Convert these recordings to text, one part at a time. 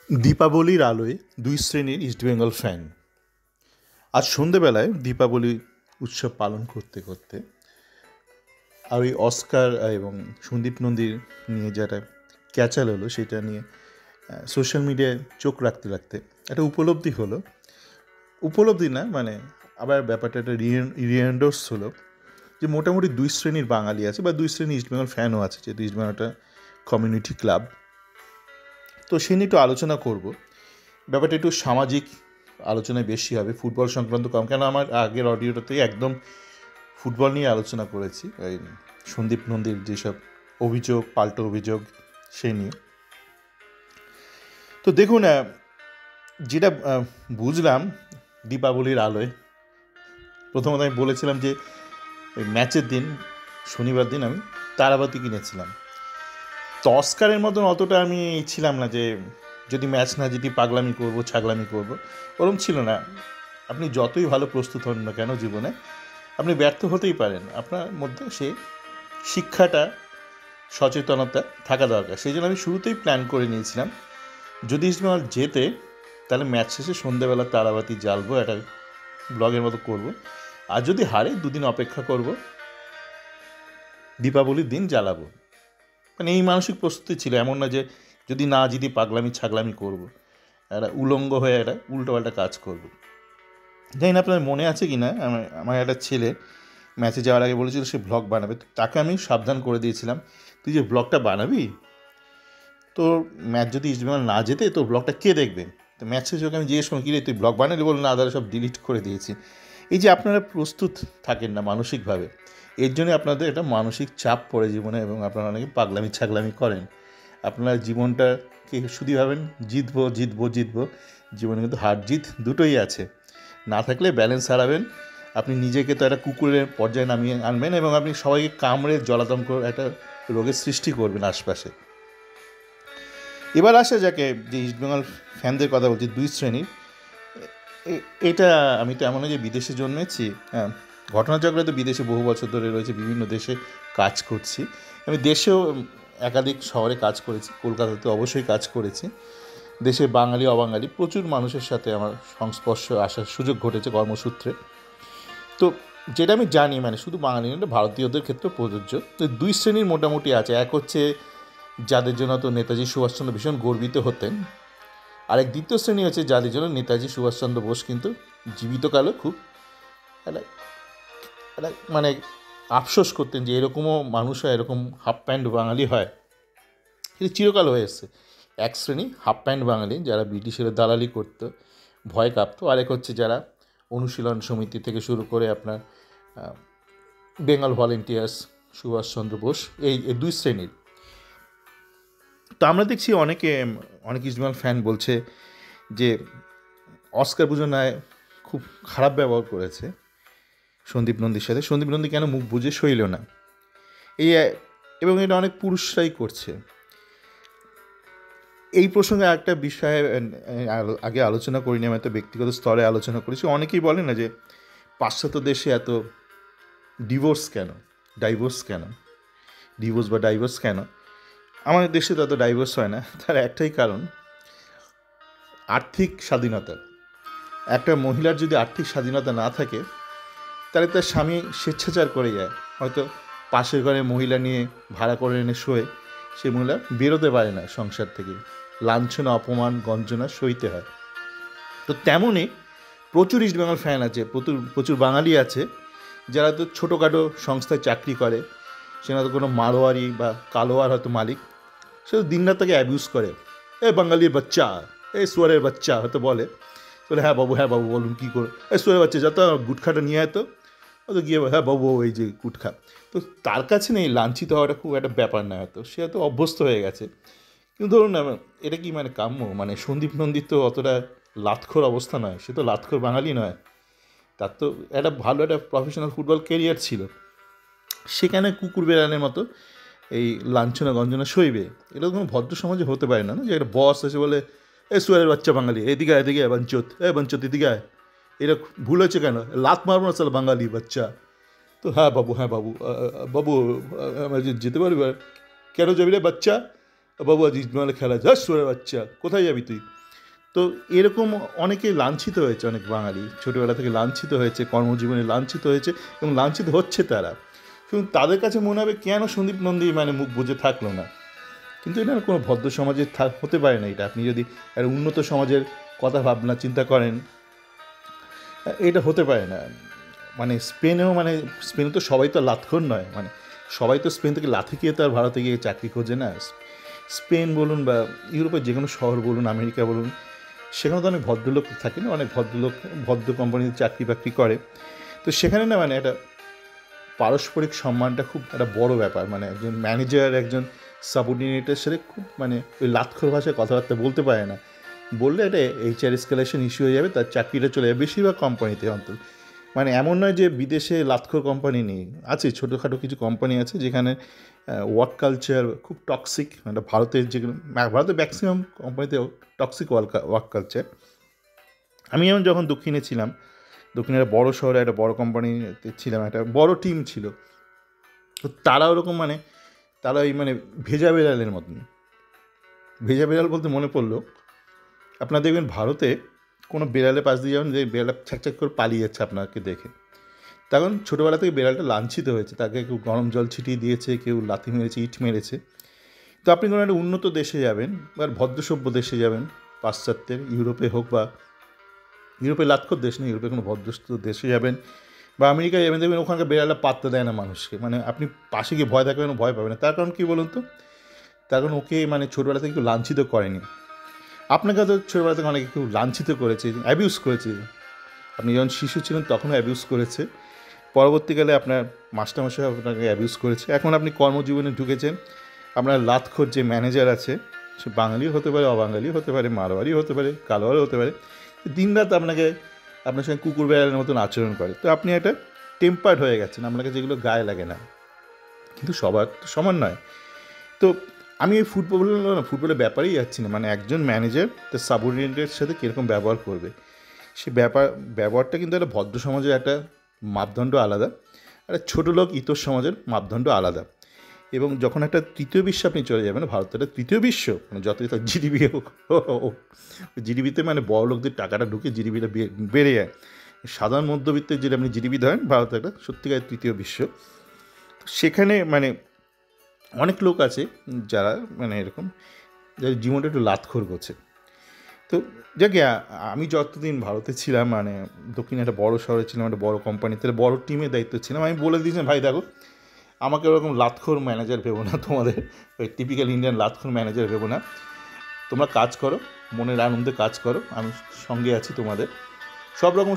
দীপাবলির আলোয় দুই শ্রেণীর ইস্টবেঙ্গল ফ্যান। আজ সন্ধেবেলায় দীপাবলি উৎসব পালন করতে করতে আর ওই অস্কার এবং সন্দীপ নন্দীর নিয়ে যেটা ক্যাচাল হলো সেটা নিয়ে সোশ্যাল মিডিয়ায় চোখ রাখতে রাখতে একটা উপলব্ধি না মানে আবার ব্যাপারটা একটা রিএন্ডোর্স হলো যে মোটামুটি দুই শ্রেণীর বাঙালি আছে বা দুই শ্রেণীর ইস্টবেঙ্গল ফ্যানও আছে, যেহেতু ইস্টবেঙ্গল একটা কমিউনিটি ক্লাব। তো সে নিয়ে একটু আলোচনা করব। ব্যাপারটা একটু সামাজিক আলোচনায় বেশি হবে, ফুটবল সংক্রান্ত কম, কেন আমার আগের অডিওটাতেই একদম ফুটবল নিয়ে আলোচনা করেছি, এই সন্দীপ নন্দীর যেসব অভিযোগ, পাল্টো অভিযোগ সেই নিয়ে। তো দেখুন, যেটা বুঝলাম দীপাবলির আলোয়, প্রথমত আমি বলেছিলাম যে ওই ম্যাচের দিন শনিবার দিন আমি তারাবাতি কিনেছিলাম। তো অস্কারের মতন অতটা আমি ছিলাম না যে যদি ম্যাচ না জিতি পাগলামি করব, ছাগলামি করব, ওরম ছিল না। আপনি যতই ভালো প্রস্তুত হন না কেন জীবনে, আপনি ব্যর্থ হতেই পারেন। আপনার মধ্যে সেই শিক্ষাটা, সচেতনতা থাকা দরকার। সেই জন্য আমি শুরুতেই প্ল্যান করে নিয়েছিলাম, যদি ইস্টবেঙ্গল জেতে তাহলে ম্যাচ শেষে সন্ধ্যেবেলা তারাবাতি জ্বালবো, একটা ব্লগের মতো করব। আর যদি হারে দুদিন অপেক্ষা করব, দীপাবলির দিন জ্বালাবো। মানে এই মানসিক প্রস্তুতি ছিল, এমন না যে যদি না জিতি পাগলামি ছাগলামি করব, একটা উলঙ্গ হয়ে একটা উল্টোপাল্টা কাজ করব। জানি না আপনার মনে আছে কি না, আমার একটা ছেলে ম্যাচে যাওয়ার আগে বলেছিল সে ব্লগ বানাবে। তো তাকে আমি সাবধান করে দিয়েছিলাম, তুই যে ব্লগটা বানাবি, তোর ম্যাচ যদি ইস্টবেঙ্গল না যেতে তোর ব্লগটা কে দেখবে? তো ম্যাচ শেষে ওকে আমি জিজ্ঞেস করলাম, কি রে তুই ব্লগ বানালি? বলল না দাদা, সব ডিলিট করে দিয়েছি। এই যে আপনারা প্রস্তুত থাকেন না মানসিকভাবে, এর জন্য আপনাদের একটা মানসিক চাপ পড়ে জীবনে, এবং আপনারা অনেকে পাগলামি ছাগলামি করেন। আপনার জীবনটাকে শুধু ভাবেন জিতবো জিতবো জিতবো, জীবনে কিন্তু হার জিত দুটোই আছে। না থাকলে ব্যালেন্স হারাবেন, আপনি নিজেকে তো একটা কুকুরের পর্যায়ে নামিয়ে আনবেন, এবং আপনি সবাইকে কামড়ে জলাতঙ্ক করে একটা রোগের সৃষ্টি করবেন আশপাশে। এবার আসা যাকে যে ইস্টবেঙ্গল ফ্যানদের কথা বলছি, দুই শ্রেণীর, এটা আমি তো এমন যে বিদেশে জন্মেছি, হ্যাঁ, ঘটনাচক্রে তো বিদেশে বহু বছর ধরে রয়েছে, বিভিন্ন দেশে কাজ করছি। আমি দেশেও একাধিক শহরে কাজ করেছি, কলকাতাতে অবশ্যই কাজ করেছি। দেশে বাঙালি অবাঙালি প্রচুর মানুষের সাথে আমার সংস্পর্শ আসার সুযোগ ঘটেছে কর্মসূত্রে। তো যেটা আমি জানি, মানে শুধু বাঙালি নয়, ভারতীয়দের ক্ষেত্রে প্রযোজ্য। তো দুই শ্রেণীর মোটামুটি আছে। এক হচ্ছে যাদের জন্য তো নেতাজি সুভাষচন্দ্র ভীষণ গর্বিত হতেন, আরেক দ্বিতীয় শ্রেণী হচ্ছে যাদের জন্য নেতাজি সুভাষচন্দ্র বোস কিন্তু জীবিতকালে খুব একটা একটা মানে আফসোস করতেন যে এরকমও মানুষ হয়, এরকম হাফ প্যান্ট বাঙালি হয়। কিন্তু চিরকাল হয়ে এসছে। এক শ্রেণী হাফ প্যান্ট বাঙালি যারা ব্রিটিশের দালালি করত, ভয় কাঁপত। আরেক হচ্ছে যারা অনুশীলন সমিতি থেকে শুরু করে আপনার বেঙ্গল ভলেন্টিয়ার্স, সুভাষচন্দ্র বোস, এই দুই শ্রেণীর। তো আমরা দেখছি অনেক ইস্টবেঙ্গল ফ্যান বলছে যে অস্কার পূজনায় খুব খারাপ ব্যবহার করেছে সন্দীপ নন্দীর সাথে। সন্দীপ নন্দী কেন মুখ বুঝে সইল না, এই এবং এটা অনেক পুরুষরাই করছে। এই প্রসঙ্গে একটা বিষয়ে আগে আলোচনা করিনি, আমি এত ব্যক্তিগত স্তরে আলোচনা করেছি। অনেকেই বলে না যে পাশ্চাত্য দেশে এত ডিভোর্স কেন, ডাইভোর্স কেন, আমাদের দেশে তো এত ডাইভোর্স হয় না। তার একটাই কারণ, আর্থিক স্বাধীনতা। একটা মহিলার যদি আর্থিক স্বাধীনতা না থাকে, তাহলে তার স্বামী স্বেচ্ছাচার করে যায়, হয়তো পাশের ঘরে মহিলা নিয়ে ভাড়া করে এনে শোয়ে, সেই মহিলা বেরোতে পারে না সংসার থেকে, লাঞ্ছনা অপমান গঞ্জনা সইতে হয়। তো তেমনই প্রচুর ইস্টবেঙ্গল ফ্যান আছে, প্রচুর বাঙালি আছে যারা তো ছোটোখাটো সংস্থায় চাকরি করে, সেটা তো কোনো মারোয়ারি বা কালোয়ার হয়তো মালিক, সে তো দিনরাত তাকে অ্যাবিউজ করে, এ বাঙালির বাচ্চা, এই সুয়ারের বাচ্চা হয়তো বলে হ্যাঁ বাবু বলুন কী করে, এই সুয়ারের বাচ্চা যা তো গুটখাটা নিয়ে আয়, তো গিয়ে হ্যাঁ বাবু এই যে গুটখা। তো তার কাছে নেই লাঞ্ছিত হওয়াটা খুব একটা ব্যাপার না, হয়তো সে হয়তো অভ্যস্ত হয়ে গেছে। কিন্তু ধরুন না, এটা কি মানে কাম্য? মানে সন্দীপ নন্দীর তো অতটা লাতখোর অবস্থা নয়, সে তো লাতখোর বাঙালি নয়, তার তো একটা ভালো একটা প্রফেশনাল ফুটবল কেরিয়ার ছিল। সেখানে কুকুর বেড়ানের মতো এই লাঞ্ছনা গঞ্জনা সইবে? এটা কোনো ভদ্র সমাজে হতে পারে না, না যে একটা বস আছে বলে এ সুয়ারের বাচ্চা বাঙালি এদিকে বাঞ্চত এদিকে আয়, এটা ভুল হয়েছে কেন, লাত মারবো না সাল বাঙালি বাচ্চা। তো হ্যাঁ বাবু বাবু, আমরা যেতে পারবি? কেন যাবি রে বাচ্চা? বাবু আজ ইস্টবেঙ্গলে খেলা যাস সোরের বাচ্চা, কোথায় যাবি তুই? তো এরকম অনেকে লাঞ্ছিত হয়েছে, অনেক বাঙালি ছোটোবেলা থেকে লাঞ্ছিত হয়েছে, কর্মজীবনে লাঞ্ছিত হয়েছে এবং লাঞ্ছিত হচ্ছে তারা। শুধু তাদের কাছে মনে হবে কেন সন্দীপ নন্দী মানে মুখ বুজে থাকলো না। কিন্তু এটা কোনো ভদ্র সমাজে হতে পারে না। এটা আপনি যদি একটা উন্নত সমাজের কথা ভাবনা চিন্তা করেন, এটা হতে পারে না। মানে স্পেনে তো সবাই তো লাতখোর নয়, মানে সবাই তো স্পেন থেকে লাথি খেয়ে তো আর ভারতে গিয়ে চাকরি খোঁজে না। স্পেন বলুন বা ইউরোপের যে কোনো শহর বলুন, আমেরিকা বলুন, সেখানে তো অনেক ভদ্রলোক থাকে না, অনেক ভদ্রলোক ভদ্র কোম্পানিতে চাকরি বাকরি করে। তো সেখানে না মানে একটা পারস্পরিক সম্মানটা খুব একটা বড় ব্যাপার। মানে একজন ম্যানেজার একজন সাবঅর্ডিনেটের সাথে খুব মানে ওই লাতখোর ভাষায় কথাবার্তা বলতে পারে না, বললে এটা HR এসকেলেশন ইস্যু হয়ে যাবে, তার চাকরিটা চলে যাবে বেশিরভাগ কোম্পানিতে অন্তত। মানে এমন নয় যে বিদেশে লাতখোর কোম্পানি নেই, আছে ছোটোখাটো কিছু কোম্পানি আছে যেখানে ওয়ার্ক কালচার খুব টক্সিক। মানে ভারতের ম্যাক্সিমাম কোম্পানিতে টক্সিক ওয়ার্ক কালচার। আমি যেমন যখন দক্ষিণে ছিলাম, দক্ষিণের একটা বড়ো শহরে একটা বড়ো কোম্পানিতে ছিলাম, একটা বড়ো টিম ছিল। তো তারা ওরকম মানে তারা ওই মানে ভেজা বেড়ালের মতন। ভেজা বেড়াল বলতে মনে পড়লো, আপনারা দেখবেন ভারতে কোনো বেড়ালে পাশ দিয়ে যাবেন যে বেড়ালটা ছ্যাক করে পালিয়ে যাচ্ছে আপনাকে দেখে। তখন ছোটোবেলা থেকে বেড়ালটা লাঞ্ছিত হয়েছে, তাকে কেউ গরম জল ছিটিয়ে দিয়েছে, কেউ লাথি মেরেছে, ইট মেরেছে। তো আপনি কোনো একটা উন্নত দেশে যাবেন বা ভদ্রসভ্য দেশে যাবেন, পাশ্চাত্যের, ইউরোপে হোক বা ইউরোপে লাতখোর দেশ নেই, ইউরোপে কোনো ভদ্রস্থ দেশে যাবেন বা আমেরিকায় যাবেন, দেখবেন ওখানকার বেড়ালটা পাত্তা দেয় না মানুষকে। মানে আপনি পাশে গিয়ে ভয় থাকবেন, ভয় পাবেন না। তার কারণ কী বলুন তো? তার কারণ ওকে মানে ছোটোবেলা থেকে কেউ লাঞ্ছিত করেনি। আপনাকে হয়তো ছোটোবেলা থেকে অনেকে কেউ লাঞ্ছিত করেছে, অ্যাবিউজ করেছে। আপনি যখন শিশু ছিলেন তখনও অ্যাবিউজ করেছে, পরবর্তীকালে আপনার মাস্টারমশাই আপনাকে অ্যাবিউজ করেছে। এখন আপনি কর্মজীবনে ঢুকেছেন, আপনার লাতখোর যে ম্যানেজার আছে, সে বাঙালিও হতে পারে, অবাঙালিও হতে পারে, মারোয়ারিও হতে পারে, কালোয়ারও হতে পারে, দিনরাত আপনার সঙ্গে কুকুর বেড়ালের মতন আচরণ করে। তো আপনি একটা টেম্পার্ড হয়ে গেছেন, আপনাকে যেগুলো গায়ে লাগে না। কিন্তু সবার তো সমান নয়। তো আমি এই ফুটবলের ব্যাপারেই যাচ্ছি না। মানে একজন ম্যানেজার তার সাবঅর্ডিনেটের সাথে কীরকম ব্যবহার করবে, সে ব্যবহারটা কিন্তু একটা ভদ্র সমাজের একটা মাপদণ্ড আলাদা, একটা ছোটো লোক ইতর সমাজের মাপদণ্ড আলাদা। এবং যখন একটা তৃতীয় বিশ্বে আপনি চলে যাবেন, ভারতের একটা তৃতীয় বিশ্ব, মানে যতই তার জিডিপি হোক, জিডিপিতে মানে বড় লোকদের টাকাটা ঢুকে জিডিপিটা বেড়ে যায়। সাধারণ মধ্যবিত্তের যদি আপনি জিডিপি ধরেন, ভারত একটা সত্যিকার তৃতীয় বিশ্ব। সেখানে মানে অনেক লোক আছে যারা মানে এরকম, যাদের জীবনটা একটু লাতখোর করছে। তো যাকে আমি যতদিন ভারতে ছিলাম, মানে দক্ষিণে একটা বড়ো শহরে ছিলাম, একটা বড়ো কোম্পানিতে বড়ো টিমের দায়িত্ব ছিলাম, আমি বলে দিয়েছিলাম, ভাই দেখো, আমাকে ওরকম লাতখোর ম্যানেজার ভেবো না, তোমাদের ওই টিপিক্যাল ইন্ডিয়ান লাতখোর ম্যানেজার ভেবো না। তোমরা কাজ করো, মনের আনন্দে কাজ করো, আমি সঙ্গে আছি, তোমাদের সব রকম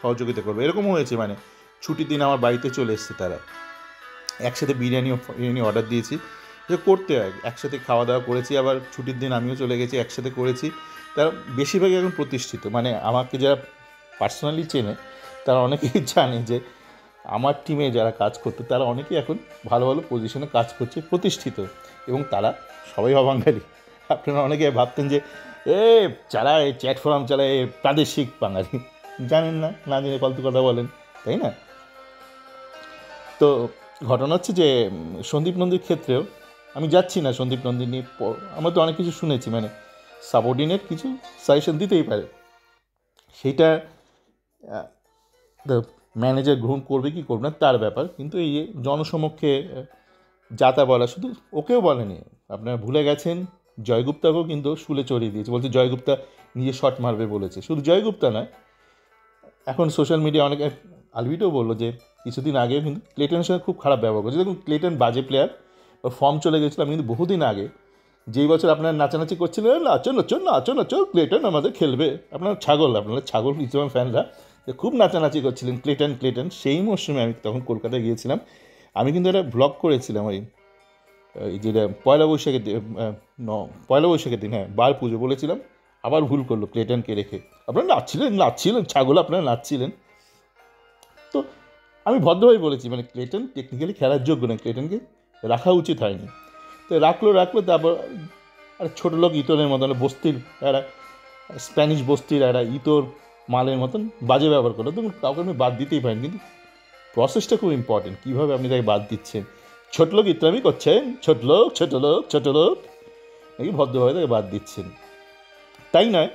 সহযোগিতা করবো। এরকমও হয়েছে, মানে ছুটির দিন আমার বাড়িতে চলে এসছে তারা, একসাথে বিরিয়ানি অর্ডার দিয়েছি, যে করতে হয়, একসাথে খাওয়া দাওয়া করেছি, আবার ছুটির দিন আমিও চলে গেছি, একসাথে করেছি। তারা বেশিরভাগই এখন প্রতিষ্ঠিত, মানে আমাকে যারা পার্সোনালি চেনে তারা অনেকেই জানে যে আমার টিমে যারা কাজ করতো তারা অনেকেই এখন ভালো ভালো পজিশনে কাজ করছে, প্রতিষ্ঠিত, এবং তারা সবাই অবাঙালি। আপনারা অনেকে ভাবতেন যে যারা এই চ্যাট ফোরাম চালায় প্রাদেশিক বাঙালি, জানেন না, না জেনে ফালতু কথা বলেন, তাই না? তো ঘটনা হচ্ছে যে সন্দীপ নন্দীর ক্ষেত্রেও আমি যাচ্ছি না সন্দীপ নন্দী নিয়ে, আমরা তো অনেক কিছু শুনেছি, মানে সাবঅর্ডিনেট কিছু সাজেশন দিতেই পারে, সেইটা ম্যানেজার গ্রহণ করবে কি করবে না তার ব্যাপার। কিন্তু এই জনসমক্ষে যাতা বলা, শুধু ওকেও বলেনি, আপনারা ভুলে গেছেন জয়গুপ্তাকেও কিন্তু শুলে চড়িয়ে দিয়েছে, বলছে জয়গুপ্তা নিজে শট মারবে বলেছে। শুধু জয়গুপ্তা নয়, এখন সোশ্যাল মিডিয়া অনেকে, আলভিটাও বললো যে কিছুদিন আগেও কিন্তু ক্লেটনের সঙ্গে খুব খারাপ ব্যবহার করছে। দেখুন, ক্লেটন বাজে প্লেয়ার, ওর ফর্ম চলে গেছিলাম, কিন্তু বহুদিন আগে যেই বছর আপনারা নাচানাচি করছিলেন, নাচো ক্লেটন আমাদের খেলবে, আপনারা ছাগল ইসলাম ফ্যানরা খুব নাচানাচি করছিলেন ক্লেটন। সেই মরশুমে আমি তখন কলকাতায় গিয়েছিলাম, আমি কিন্তু একটা ব্লগ করেছিলাম ওই যেটা পয়লা বৈশাখের দিন, হ্যাঁ, বার পুজো বলেছিলাম, আবার ভুল করলো ক্লেটনকে রেখে। আপনারা নাচছিলেন ছাগল, আপনারা নাচছিলেন। তো আমি ভদ্রভাবে বলেছি, মানে ক্লেটন টেকনিক্যালি খেলার যোগ্য নয়, ক্লেটনকে রাখা উচিত হয়নি। তো রাখলো, তারপর আর ছোটো লোক ইতরের মতন বস্তির একটা স্প্যানিশ বস্তির একটা ইতর মালের মতন বাজে ব্যবহার করলো। তো কাউকে আপনি বাদ দিতেই পারেন, কিন্তু প্রসেসটা খুব ইম্পর্টেন্ট, কীভাবে আপনি তাকে বাদ দিচ্ছেন। ছোট লোক ইত্রামি করছেন, ছোট লোক। নাকি ভদ্রভাবে তাকে বাদ দিচ্ছেন। তাই নয়,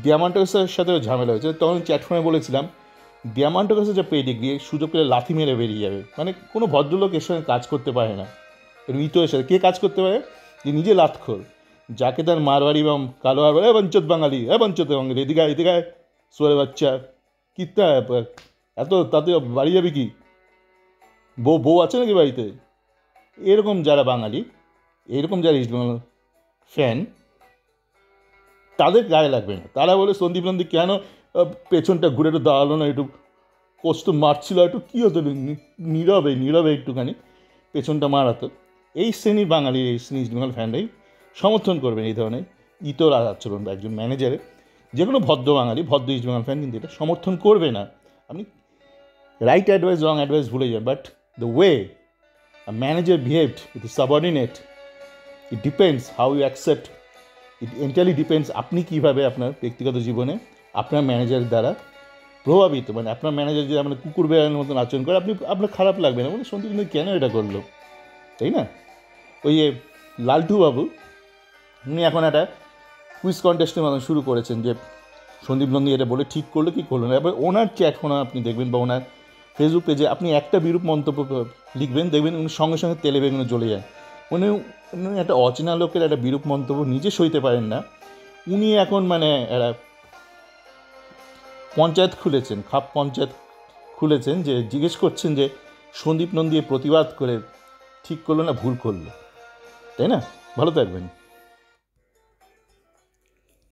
ডিয়ামান্টাসের সাথেও ঝামেলা হয়েছে। তখন চ্যাটফোনে বলেছিলাম ডিয়ামান্টাসের যে পেডিগ্রি, সুযোগ পেলে লাথি মেরে বেরিয়ে যাবে। মানে কোনো ভদ্রলোক এর সঙ্গে কাজ করতে পারে না। ইতোর সাথে কে কাজ করতে পারে? যে নিজে লাতখোর, যাকে তার মারবাড়ি বা কালো আর বলে বঞ্চত বাঙালি, বঞ্চত বাঙালি, এদিকে এদিকে সোরে বাচ্চা, কিত্তা এত তাতে বাড়ি যাবে কি, বউ আছে নাকি বাড়িতে? এরকম যারা বাঙালি, এরকম যারা ইস্ট বেঙ্গল ফ্যান, তাদের গায়ে লাগবে না। তারা বলে সন্দীপ নন্দী কেন পেছনটা ঘুরে একটু দাঁড়ালো না, একটু কষ্ট মারছিল, একটু কী হতো, নীরবে একটুখানি পেছনটা মারাতো। এই শ্রেণীর বাঙালি, এই শ্রেণী ইস্ট বেঙ্গল ফ্যানরাই সমর্থন করবেন এই ধরনের ইতর আচরণ বা একজন ম্যানেজারে। যে কোনো ভদ্র বাঙালি, ভদ্র ইস্ট বেঙ্গল ফ্যান কিন্তু এটা সমর্থন করবে না। আপনি রাইট অ্যাডভাইস রং অ্যাডভাইস ভুলে যান, but the way a manager behaved with subordinate, it depends how you accept, it entirely depends আপনি কীভাবে আপনার ব্যক্তিগত জীবনে আপনার ম্যানেজারের দ্বারা প্রভাবিত। মানে আপনার ম্যানেজার যদি আপনার কুকুর বেড়ানোর মতন আচরণ করে, আপনার খারাপ লাগবে না, বলে সন্দীপ নন্দী কেন এটা করলো, তাই না? ওই যে লালটু বাবু, উনি এখন একটা কুইজ কন্টেস্টের মতন শুরু করেছেন যে সন্দীপ নন্দী এটা বলে ঠিক করলো কি করলো না। এবার ওনার চ্যাটফোন আপনি দেখবেন বা ওনার ফেসবুক পেজে আপনি একটা বিরূপ মন্তব্য লিখবেন, দেখবেন উনি সঙ্গে সঙ্গে তেলে বেগুনে জ্বলে যায়। উনি একটা অচেনা লোকের একটা বিরূপ মন্তব্য নিজে সইতে পারেন না। উনি এখন মানে একটা পঞ্চায়েত খুলেছেন, খাপ পঞ্চায়েত খুলেছেন, যে জিজ্ঞেস করছেন যে সন্দীপ নন্দী প্রতিবাদ করে ঠিক করলো না ভুল করলো, তাই না? ভালো থাকবেন।